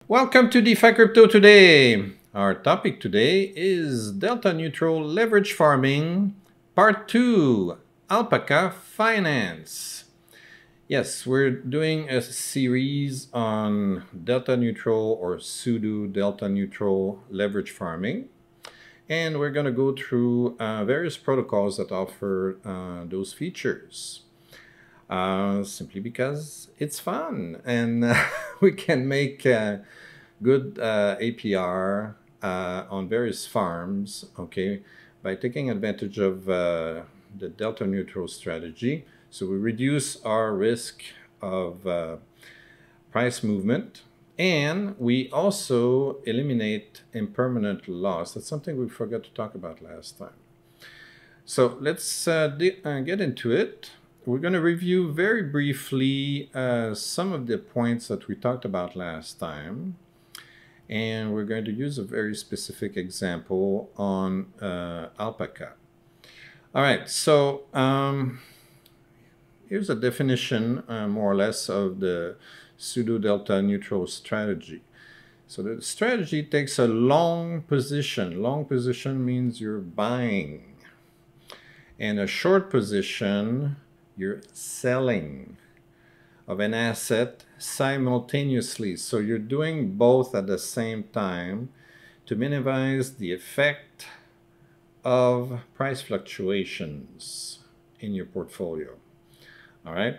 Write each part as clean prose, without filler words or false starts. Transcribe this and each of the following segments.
Welcome to Defi Crypto today. Our topic today is Delta Neutral Leverage Farming, Part 2, Alpaca Finance. Yes, we're doing a series on Delta Neutral or pseudo Delta Neutral leverage farming. And we're going to go through various protocols that offer those features. Simply because it's fun and we can make good APR on various farms, okay, by taking advantage of the delta neutral strategy. So we reduce our risk of price movement, and we also eliminate impermanent loss. That's something we forgot to talk about last time. So let's get into it. We're going to review very briefly some of the points that we talked about last time. And we're going to use a very specific example on Alpaca. All right, so here's a definition, more or less, of the pseudo-delta neutral strategy. So the strategy takes a long position. Long position means you're buying. And a short position, you're selling of an asset simultaneously. So you're doing both at the same time to minimize the effect of price fluctuations in your portfolio. All right.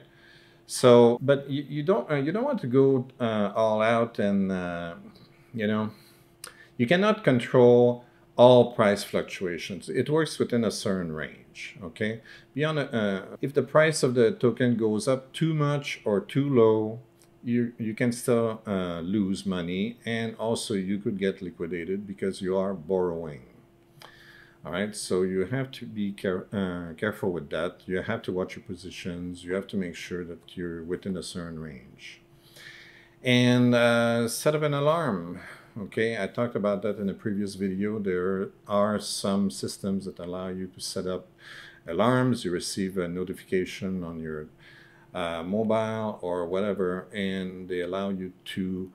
So, but you don't want to go all out and you cannot control all price fluctuations. It works within a certain range, okay? Beyond, if the price of the token goes up too much or too low, you can still lose money, and also you could get liquidated because you are borrowing. All right, so you have to be careful with that. You have to watch your positions. You have to make sure that you're within a certain range. And set up an alarm. Okay, I talked about that in a previous video. There are some systems that allow you to set up alarms. You receive a notification on your mobile or whatever, and they allow you to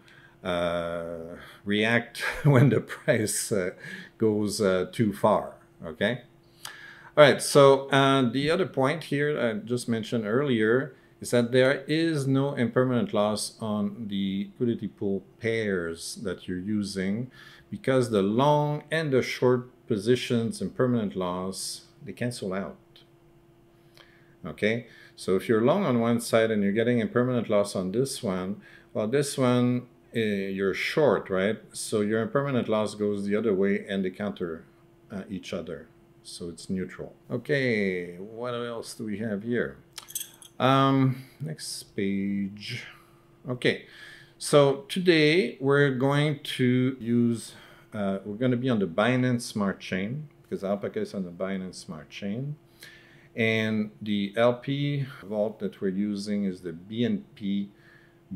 react when the price goes too far. Okay. All right, so the other point here I just mentioned earlier is that there is no impermanent loss on the liquidity pool pairs that you're using, because the long and the short positions impermanent loss, they cancel out. Okay, so if you're long on one side and you're getting impermanent loss on this one, well, this one you're short, right? So your impermanent loss goes the other way and they counter each other. So it's neutral. Okay, what else do we have here? Next page. Okay, so today we're going to use, we're going to be on the Binance Smart Chain, because Alpaca is on the Binance Smart Chain. And the LP vault that we're using is the BNP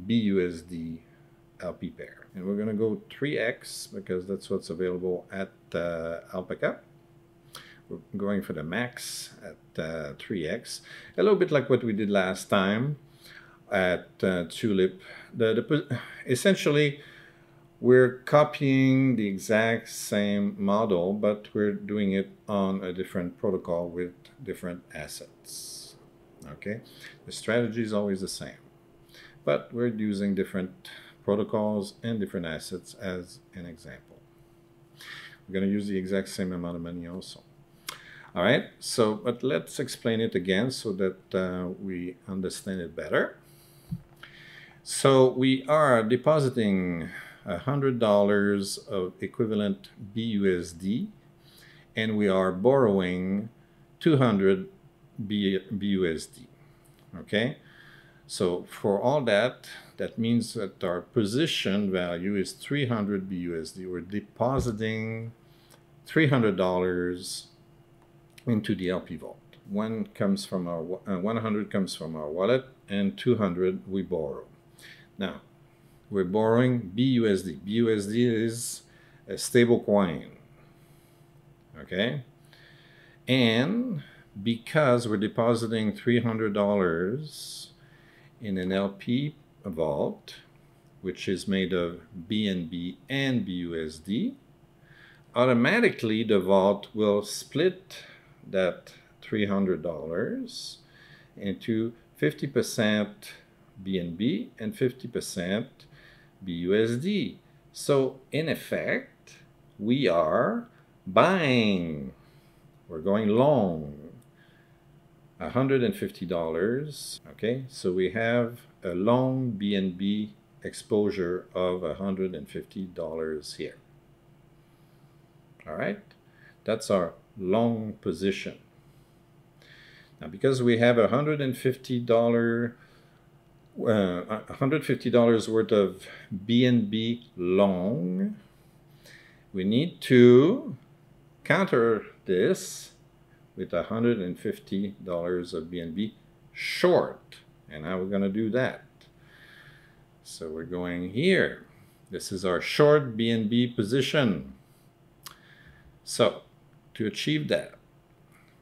BUSD LP pair. And we're going to go 3x because that's what's available at Alpaca. We're going for the max at 3x, a little bit like what we did last time at Tulip. Essentially, we're copying the exact same model, but we're doing it on a different protocol with different assets. Okay, the strategy is always the same, but we're using different protocols and different assets as an example. We're going to use the exact same amount of money also. All right, so, but let's explain it again so that we understand it better. So we are depositing $100 of equivalent BUSD, and we are borrowing 200 BUSD, okay? So for all that, that means that our position value is 300 BUSD. We're depositing $300 into the LP vault. 100 comes from our wallet, and 200 we borrow. Now, we're borrowing BUSD. BUSD is a stable coin, okay? And because we're depositing $300 in an LP vault, which is made of BNB and BUSD, automatically the vault will split that $300 into 50% BNB and 50% BUSD. So in effect, we are buying, we're going long $150. Okay, so we have a long BNB exposure of $150 here. All right, that's our long position. Now, because we have $150 worth of BNB long, we need to counter this with $150 of BNB short. And how we're going to do that? So we're going here. This is our short BNB position. So to achieve that,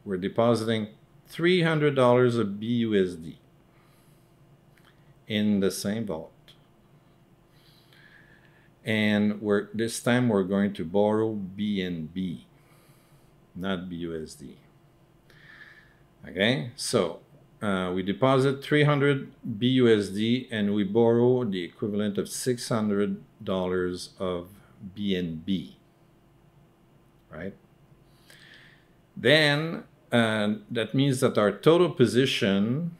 we're depositing $300 of BUSD in the same vault. And this time we're going to borrow BNB, not BUSD. Okay, so we deposit 300 BUSD and we borrow the equivalent of $600 of BNB, right? Then that means that our total position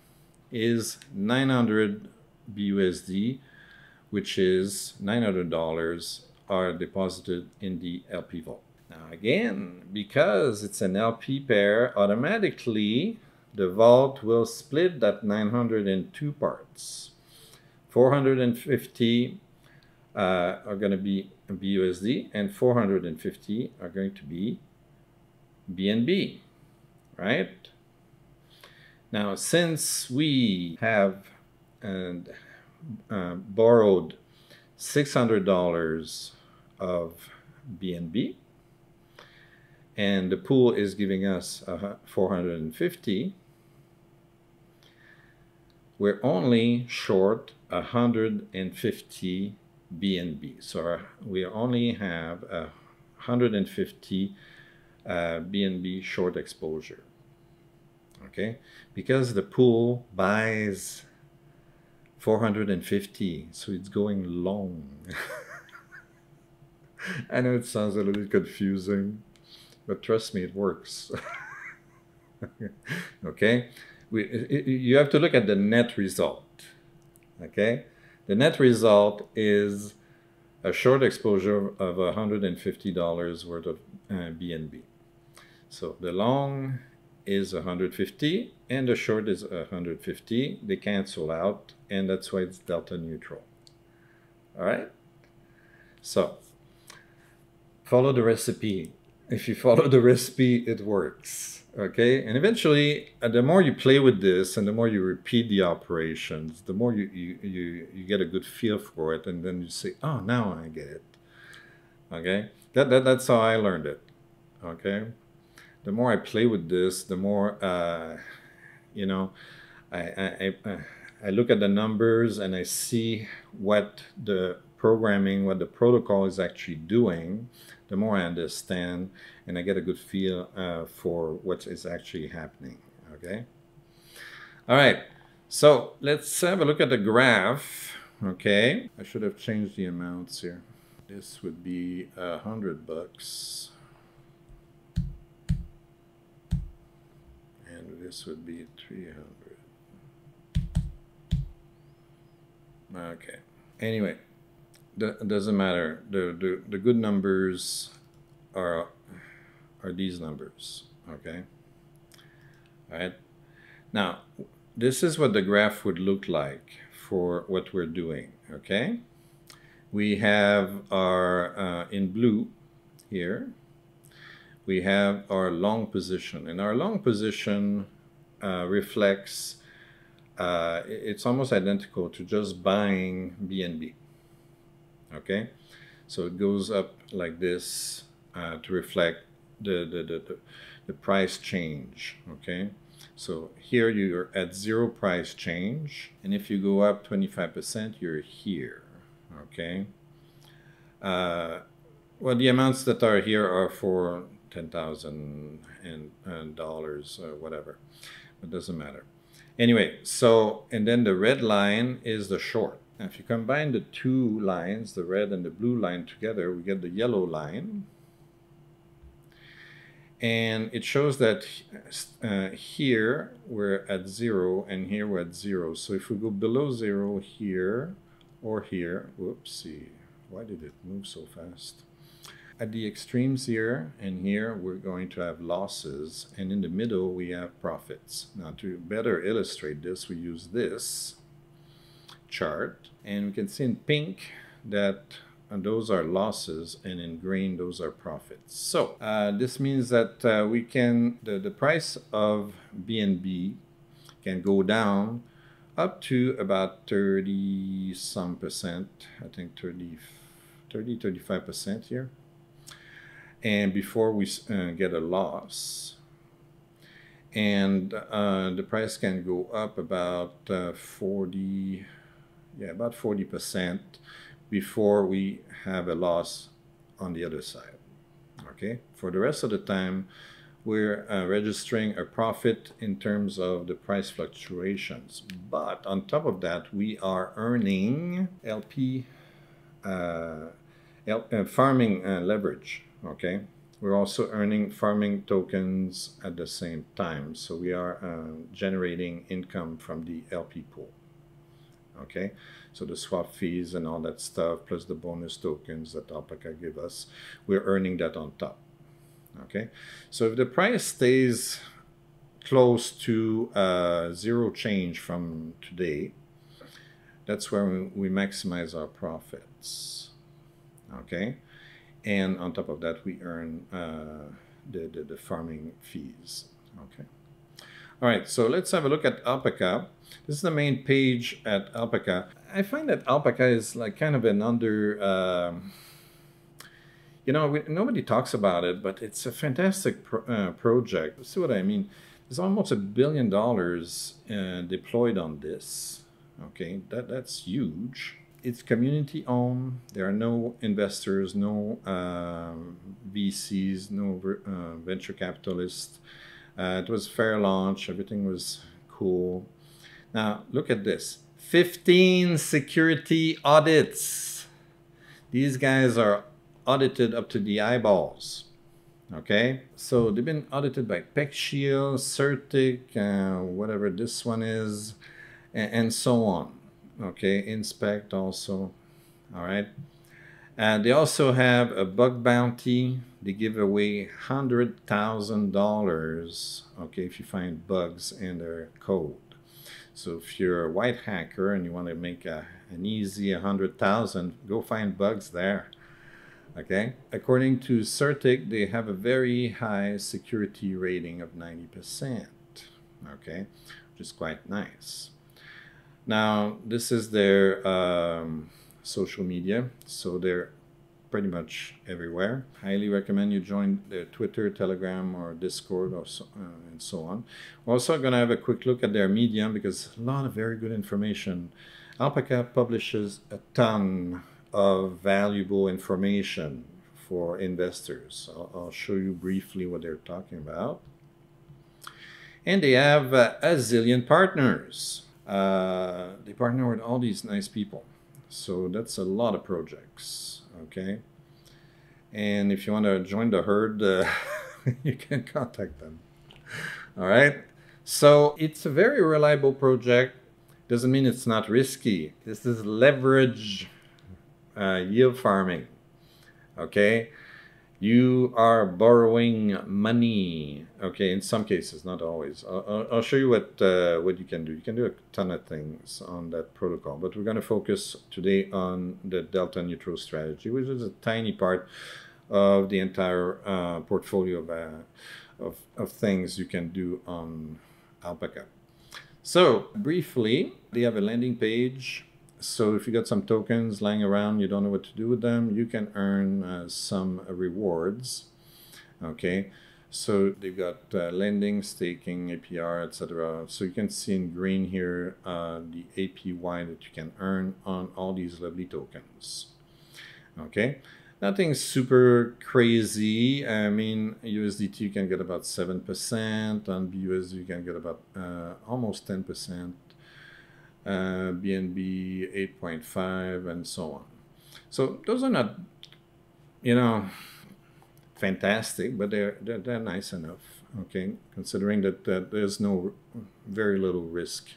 is 900 BUSD, which is $900 are deposited in the LP vault. Now again, because it's an LP pair, automatically the vault will split that 900 in two parts. 450 are going to be BUSD and 450 are going to be BNB, right? Now, since we have borrowed $600 of BNB, and the pool is giving us 450, we're only short 150 BNB. So we only have 150 BNB short exposure. Okay, because the pool buys 450, so it's going long. I know it sounds a little confusing, but trust me, it works. Okay, you have to look at the net result. Okay, the net result is a short exposure of $150 worth of BNB. So the long is 150 and the short is 150. They cancel out, and that's why it's delta neutral. All right, so follow the recipe. If you follow the recipe, it works. Okay, and eventually the more you play with this and the more you repeat the operations, the more you get a good feel for it, and then you say, oh, now I get it. Okay, that's how I learned it. Okay, the more I play with this, the more you know, I look at the numbers and I see what the programming, what the protocol is actually doing, the more I understand and I get a good feel for what is actually happening. Okay, all right, so let's have a look at the graph. Okay, I should have changed the amounts here. This would be $100 and this would be 300. Okay, anyway, it doesn't matter. The good numbers are these numbers. Okay, all right, now this is what the graph would look like for what we're doing. Okay, we have our in blue here, we have our long position, and our long position reflects it's almost identical to just buying BNB. Okay, so it goes up like this to reflect the price change. Okay, so here you're at 0 price change, and if you go up 25%, you're here. Okay. Well, the amounts that are here are for $10,000 or whatever. It doesn't matter. Anyway, so, and then the red line is the short. Now, if you combine the two lines, the red and the blue line together, we get the yellow line. And it shows that here we're at 0 and here we're at 0. So if we go below 0 here or here, whoopsie, why did it move so fast? At the extremes here and here, we're going to have losses, and in the middle we have profits. Now, to better illustrate this, we use this chart, and we can see in pink that those are losses, and in green those are profits. So this means that we can the price of BNB can go down up to about 30 some percent, I think 35% here, and before we get a loss. And the price can go up about 40% before we have a loss on the other side. Okay, for the rest of the time, we're registering a profit in terms of the price fluctuations. But on top of that, we are earning LP farming leverage. Okay, we're also earning farming tokens at the same time. So we are generating income from the LP pool. Okay, so the swap fees and all that stuff, plus the bonus tokens that Alpaca give us, we're earning that on top. Okay, so if the price stays close to zero change from today, that's where we maximize our profits. Okay, and on top of that, we earn the farming fees. Okay. All right, so let's have a look at Alpaca. This is the main page at Alpaca. I find that Alpaca is like kind of an under, nobody talks about it, but it's a fantastic project. See what I mean? There's almost $1 billion deployed on this. Okay, that's huge. It's community owned. There are no investors, no VCs, no venture capitalists. It was fair launch. Everything was cool. Now, look at this. 15 security audits. These guys are audited up to the eyeballs. Okay? So they've been audited by PeckShield, Certic, whatever this one is, and so on. Okay? Inspect also. All right? And they also have a bug bounty. They give away $100,000, okay, if you find bugs in their code. So if you're a white hacker and you want to make an easy 100,000, go find bugs there. Okay. According to Certic, they have a very high security rating of 90%. Okay, which is quite nice. Now, this is their social media, so they're pretty much everywhere. Highly recommend you join their Twitter, Telegram, or Discord, or and so on. We're also going to have a quick look at their Medium, because a lot of very good information. Alpaca publishes a ton of valuable information for investors. I'll show you briefly what they're talking about. And they have a zillion partners. They partner with all these nice people. So that's a lot of projects, okay? And if you want to join the herd, you can contact them. All right? So it's a very reliable project. Doesn't mean it's not risky. This is leverage yield farming, okay? You are borrowing money, okay, in some cases, not always. I'll show you what you can do. You can do a ton of things on that protocol, but we're going to focus today on the delta neutral strategy, which is a tiny part of the entire portfolio of things you can do on Alpaca. So briefly, they have a landing page. So if you got some tokens lying around, you don't know what to do with them, you can earn some rewards. Okay, So they've got lending, staking, APR, etc. So you can see in green here the APY that you can earn on all these lovely tokens. Okay, nothing super crazy. I mean, USDT you can get about 7%. On BUSD you can get about almost 10%. BNB 8.5 and so on. So those are not, you know, fantastic, but they're nice enough. Okay, considering that there's no very little risk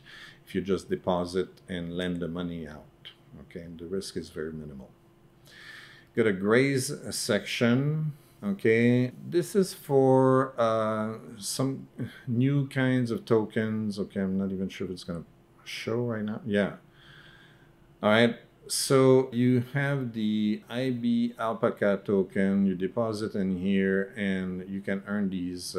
if you just deposit and lend the money out. Okay, the risk is very minimal. Got a graze section. Okay, this is for some new kinds of tokens. Okay, I'm not even sure if it's gonna show right now. Yeah. All right. So you have the IB Alpaca token. You deposit in here, and you can earn these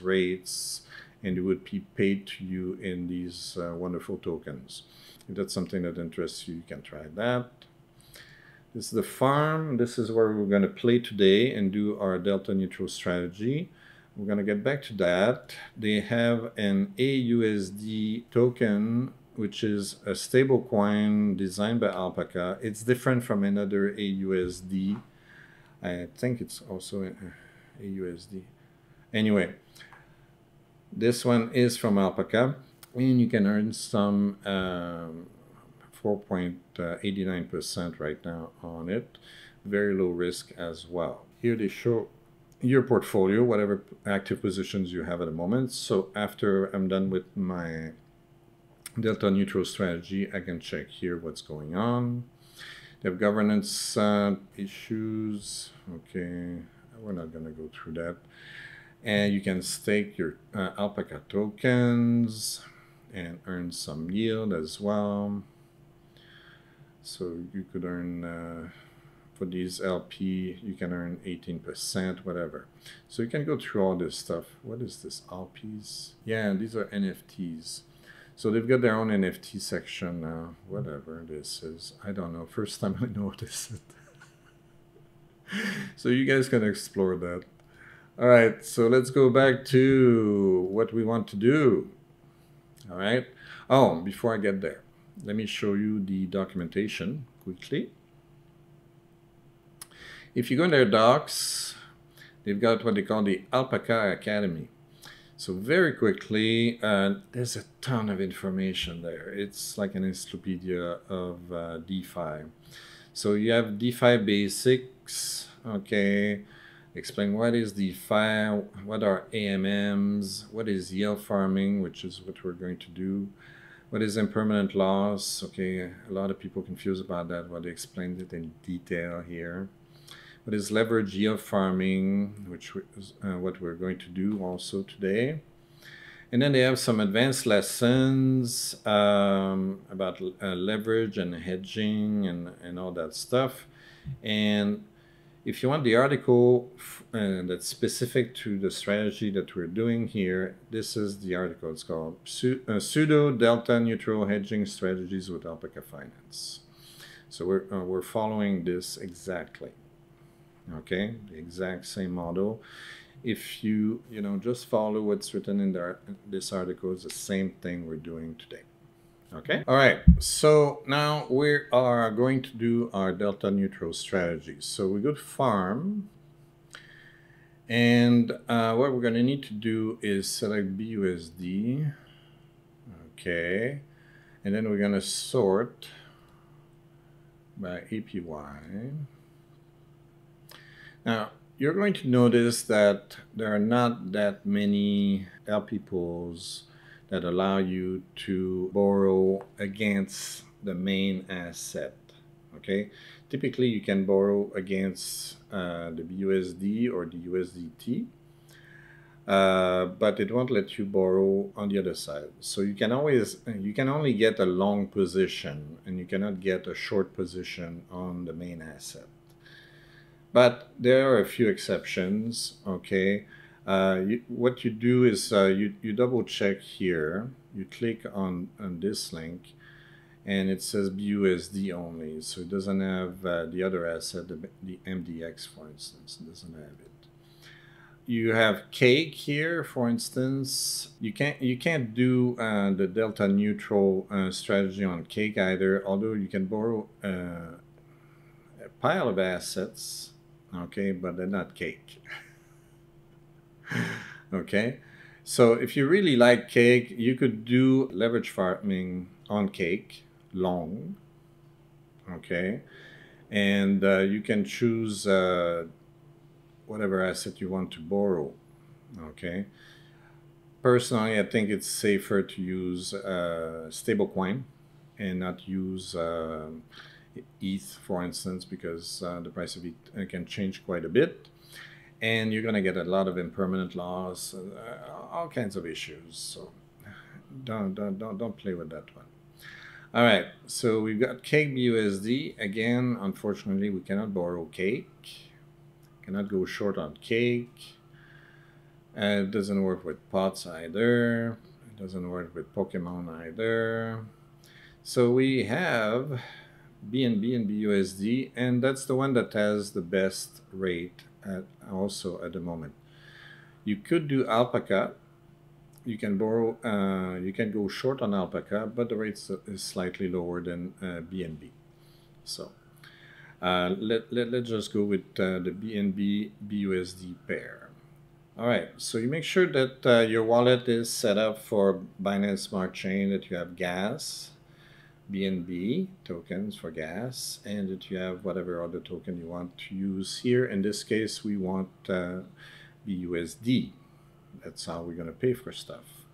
rates, and it would be paid to you in these wonderful tokens. If that's something that interests you, you can try that. This is the farm. This is where we're going to play today and do our delta neutral strategy. We're going to get back to that. They have an AUSD token, which is a stable coin designed by Alpaca. It's different from another AUSD. I think it's also AUSD. Anyway, this one is from Alpaca, and you can earn some 4.89% right now on it. Very low risk as well. Here they show your portfolio, whatever active positions you have at the moment. So after I'm done with my delta neutral strategy, I can check here what's going on. They have governance issues. Okay, we're not going to go through that. And you can stake your Alpaca tokens and earn some yield as well. So you could earn, for these LP, you can earn 18%, whatever. So you can go through all this stuff. What is this, LPs? Yeah, these are NFTs. So they've got their own NFT section now, whatever this is. I don't know, first time I noticed it. So you guys can explore that. All right, so let's go back to what we want to do. All right. Oh, before I get there, let me show you the documentation quickly. If you go in their docs, they've got what they call the Alpaca Academy. So very quickly, there's a ton of information there. It's like an encyclopedia of DeFi. So you have DeFi basics, okay. Explain what is DeFi, what are AMMs, what is yield farming, which is what we're going to do. What is impermanent loss? Okay, a lot of people confused about that, but they explained it in detail here. What is leverage yield farming, which is what we're going to do also today. And then they have some advanced lessons about leverage and hedging and all that stuff. And if you want the article that's specific to the strategy that we're doing here, this is the article. It's called Pseudo Delta Neutral Hedging Strategies with Alpaca Finance. So we're following this exactly. Okay, the exact same model. If you just follow what's written in this article, it's the same thing we're doing today. Okay. All right. So now we are going to do our delta neutral strategy. So we go to farm, and what we're going to need to do is select BUSD. Okay. And then we're going to sort by APY. Now, you're going to notice that there are not that many LP pools that allow you to borrow against the main asset, okay? Typically, you can borrow against the BUSD or the USDT, but it won't let you borrow on the other side. So you can only get a long position, and you cannot get a short position on the main asset. But there are a few exceptions, okay? What you do is you double check here, you click on this link, and it says BUSD only, so it doesn't have the other asset, the MDX, for instance, it doesn't have it. you have cake here, for instance. You can't do the delta neutral strategy on cake either, although you can borrow a pile of assets, okay, but they're not cake. Okay, so if you really like cake, you could do leverage farming on cake long, okay, and you can choose whatever asset you want to borrow, okay. Personally, I think it's safer to use stablecoin and not use ETH, for instance, because the price of ETH can change quite a bit, and you're going to get a lot of impermanent loss, all kinds of issues. So don't play with that one. All right, so we've got cake BUSD. Again, unfortunately, we cannot borrow cake, cannot go short on cake. It doesn't work with pots either. It doesn't work with Pokemon either. So we have BNB and BUSD, and that's the one that has the best rate also at the moment. You could do Alpaca. You can borrow, you can go short on Alpaca, but the rate is slightly lower than BNB. So let's just go with the BNB BUSD pair. All right, so you make sure that your wallet is set up for Binance Smart Chain, that you have gas, BNB tokens for gas, and that you have whatever other token you want to use here. In this case, we want BUSD. That's how we're going to pay for stuff.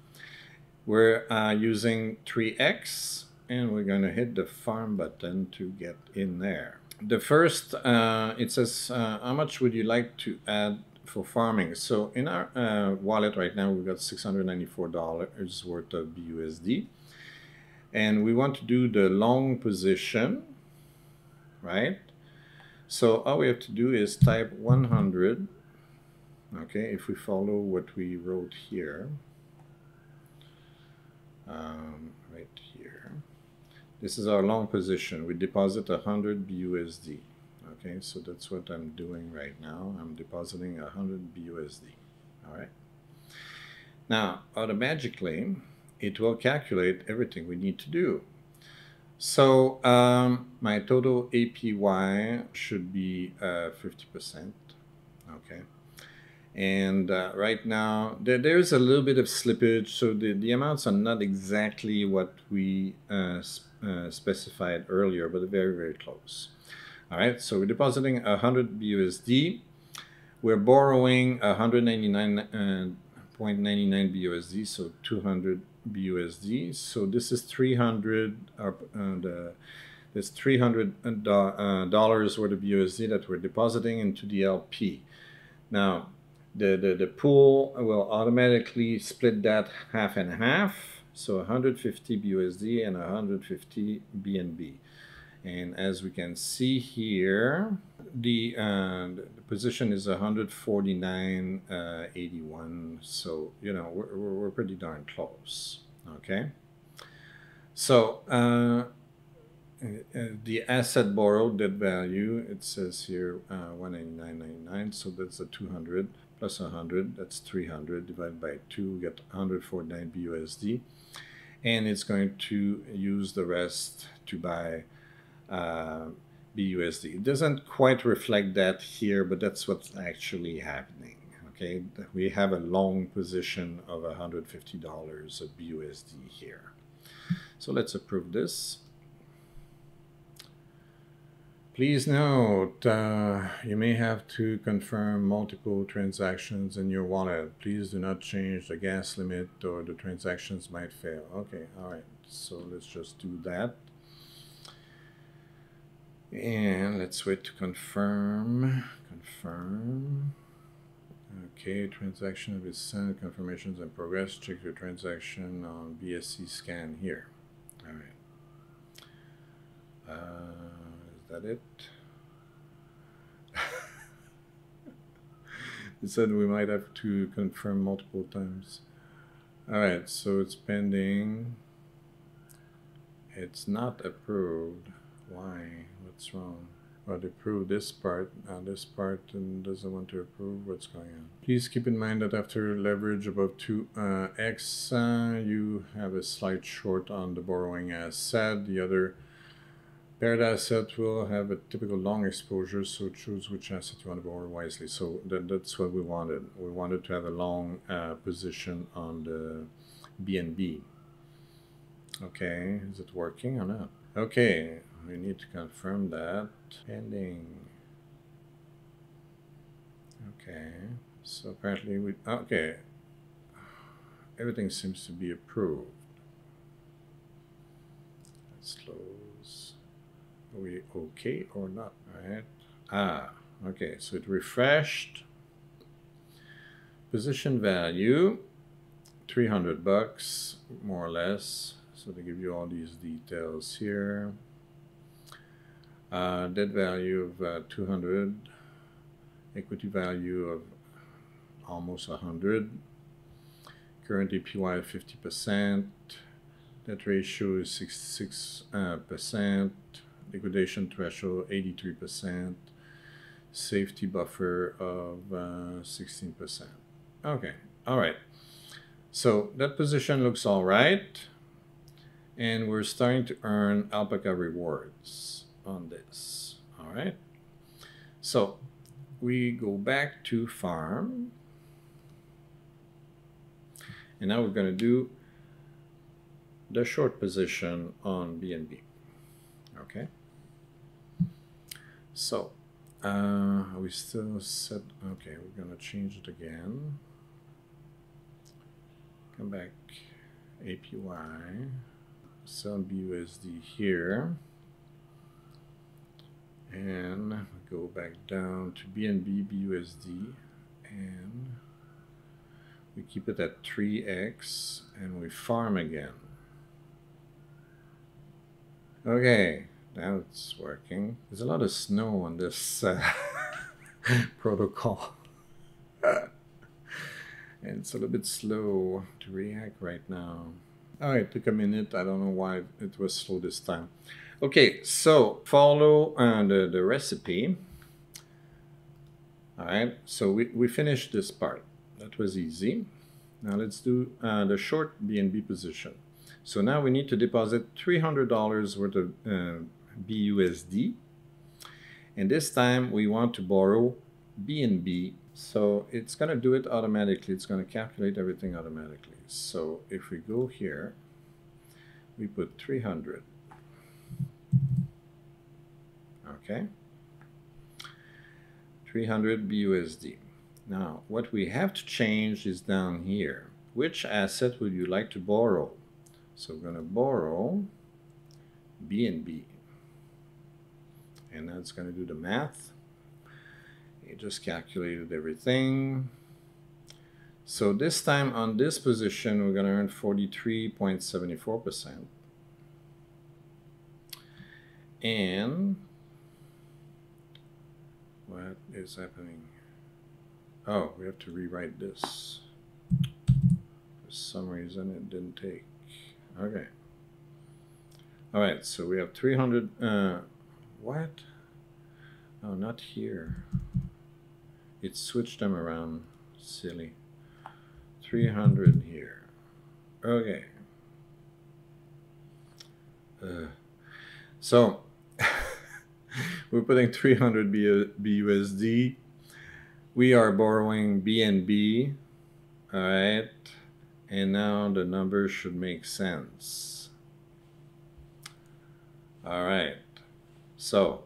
We're using 3x, and we're going to hit the farm button to get in there. The first, it says, how much would you like to add for farming? So in our wallet right now, we've got $694 worth of BUSD. And we want to do the long position, right? So all we have to do is type 100. Okay, if we follow what we wrote here, right here, this is our long position. We deposit 100 BUSD. Okay, so that's what I'm doing right now. I'm depositing 100 BUSD. All right. Now, automatically, it will calculate everything we need to do. So my total APY should be 50%. Okay. And right now, there's a little bit of slippage, so the amounts are not exactly what we specified earlier, but very, very close. All right, so we're depositing 100 BUSD. We're borrowing 199.99 BUSD, so 200 BUSD. So this is 300. There's $300 worth of BUSD that we're depositing into the LP. Now, the pool will automatically split that half and half, so 150 BUSD and 150 BNB. And as we can see here, the position is 149.81. So you know we're pretty darn close. Okay. So the asset borrowed, that value, it says here 189.99. So that's a 200 plus 100. That's 300 divided by 2. Get 149 BUSD, and it's going to use the rest to buy BUSD. It doesn't quite reflect that here, but that's what's actually happening. Okay, we have a long position of $150 of BUSD here. So let's approve this. Please note, you may have to confirm multiple transactions in your wallet. Please do not change the gas limit or the transactions might fail. Okay, all right, so let's just do that. And let's wait to confirm. Okay, transaction will send, confirmations in progress. Check your transaction on BSC scan here. All right. Is that it? It said we might have to confirm multiple times. All right, so it's pending. It's not approved. Why? What's wrong? But approve this part, and doesn't want to approve. What's going on? Please keep in mind that after leverage above 2x, you have a slight short on the borrowing asset. The other paired asset will have a typical long exposure, so choose which asset you want to borrow wisely. So that's what we wanted. We wanted to have a long position on the BNB. Okay, is it working or not? Okay, we need to confirm that. Pending. Okay, so apparently we, okay, everything seems to be approved. Let's close. Are we okay or not? All right. Ah, okay, so it refreshed. Position value, 300 bucks, more or less. So they give you all these details here. Debt value of 200, equity value of almost 100, current APY of 50%, debt ratio is 66%, liquidation threshold 83%, safety buffer of 16%. Okay, all right. So that position looks all right, and we're starting to earn Alpaca rewards on this. All right, so we go back to farm, and now we're going to do the short position on BNB. Okay, so we still set, okay, we're going to change it again. Come back, APY, sell BUSD here. And go back down to BNB BUSD, and we keep it at 3x, and we farm again. Okay, now it's working. There's a lot of snow on this protocol. And it's a little bit slow to react right now. Oh, it took a minute. I don't know why it was slow this time. Okay, so follow the recipe. All right, so we finished this part. That was easy. Now let's do the short BNB position. So now we need to deposit $300 worth of BUSD. And this time we want to borrow BNB. So it's going to do it automatically. It's going to calculate everything automatically. So if we go here, we put 300. Okay, 300 BUSD. Now, what we have to change is down here. Which asset would you like to borrow? So we're going to borrow BNB. And that's going to do the math. It just calculated everything. So this time on this position, we're going to earn 43.74%. And what is happening? Oh, we have to rewrite this. For some reason, it didn't take. Okay. All right, so we have 300. What? Oh, not here. It switched them around. Silly. 300 here. Okay. So we're putting 300 BUSD. We are borrowing BNB. All right. And now the numbers should make sense. All right. So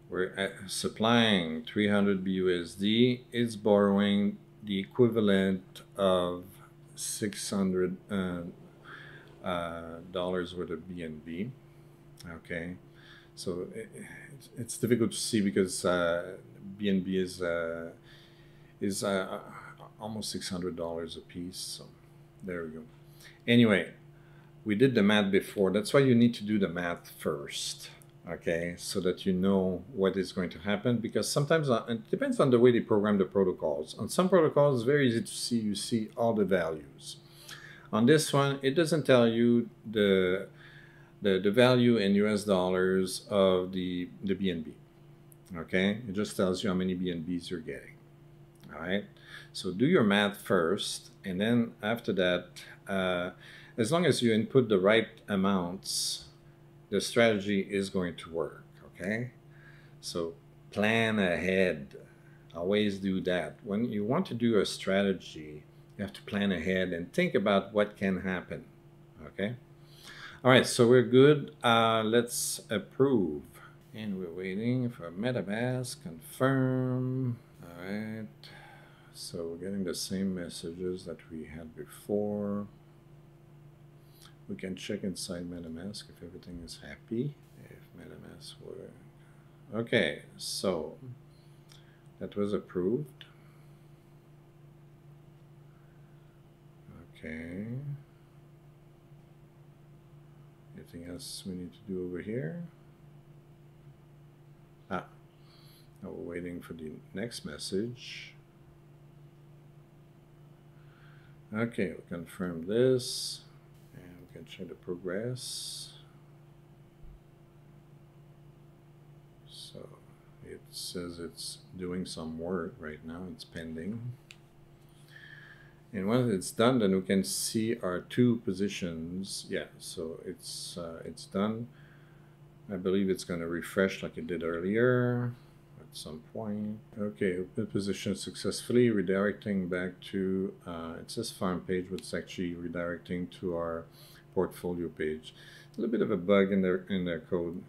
we're supplying 300 BUSD. It's borrowing the equivalent of $600 dollars worth of BNB. Okay, so it's difficult to see because BNB is almost $600 a piece. So there we go. Anyway, we did the math before. That's why you need to do the math first. Okay, so that you know what is going to happen, because sometimes it depends on the way they program the protocols. On some protocols, it's very easy to see. You see all the values. On this one, it doesn't tell you the value in US dollars of the BNB. Okay, it just tells you how many BNBs you're getting. All right, so do your math first, and then after that, as long as you input the right amounts, the strategy is going to work. Okay, so plan ahead. Always do that. When you want to do a strategy, you have to plan ahead and think about what can happen. Okay. All right, so we're good. Let's approve. And we're waiting for MetaMask, confirm. All right. So we're getting the same messages that we had before. We can check inside MetaMask if everything is happy. If MetaMask were... Okay, so that was approved. Okay. Anything else we need to do over here? Now we're waiting for the next message. Okay, we'll confirm this. And we can check the progress. So it says it's doing some work right now. It's pending. And once it's done, then we can see our two positions. Yeah, so it's done. I believe it's going to refresh like it did earlier at some point. Okay, open position successfully, redirecting back to, it says farm page, but it's actually redirecting to our portfolio page. A little bit of a bug in their code.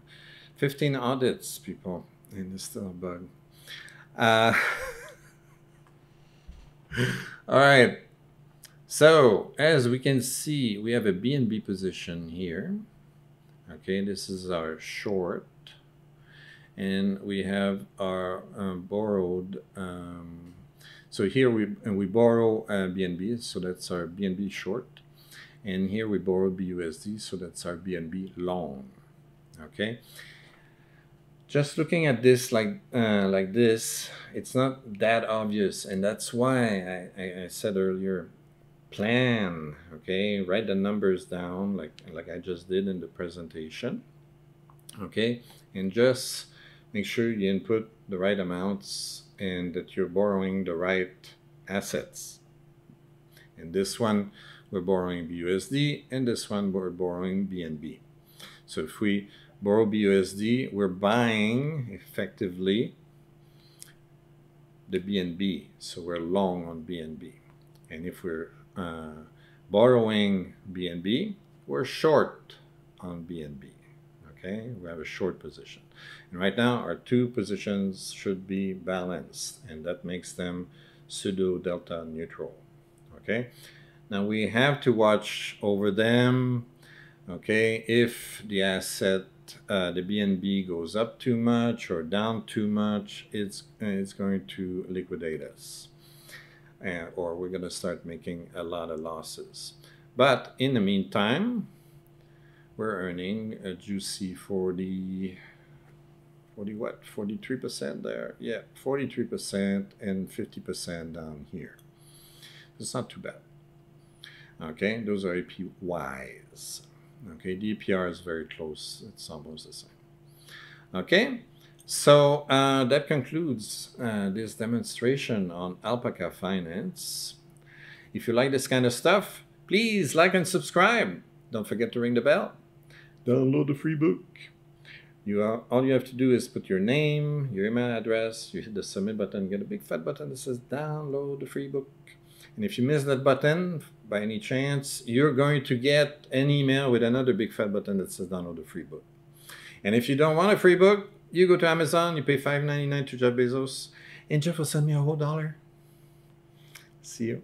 15 audits, people, and it's still a bug. All right. So as we can see, we have a BNB position here. Okay, this is our short, and we have our borrowed. So here we borrow BNB, so that's our BNB short, and here we borrow BUSD, so that's our BNB long. Okay. Just looking at this like this, it's not that obvious, and that's why I said earlier, plan. Okay, write the numbers down like I just did in the presentation. Okay, and just make sure you input the right amounts and that you're borrowing the right assets. And this one we're borrowing BUSD, and this one we're borrowing BNB. So if we borrow BUSD, we're buying effectively the BNB, so we're long on BNB. And if we're borrowing BNB, we're short on BNB. Okay, we have a short position. And right now, our two positions should be balanced, and that makes them pseudo delta neutral. Okay, now we have to watch over them. Okay, if the asset, the BNB goes up too much or down too much, it's going to liquidate us. Or we're going to start making a lot of losses. But in the meantime, we're earning a juicy 40 what? 43% there. Yeah, 43% and 50% down here. It's not too bad. Okay, those are APYs. Okay, the APR is very close. It's almost the same. Okay. So that concludes this demonstration on Alpaca Finance. If you like this kind of stuff, please like and subscribe. Don't forget to ring the bell. Download the free book. All you have to do is put your name, your email address, you hit the submit button, get a big fat button that says download the free book. And if you miss that button, by any chance, you're going to get an email with another big fat button that says download the free book. And if you don't want a free book, you go to Amazon, you pay $5.99 to Jeff Bezos, and Jeff will send me a whole $1. See you.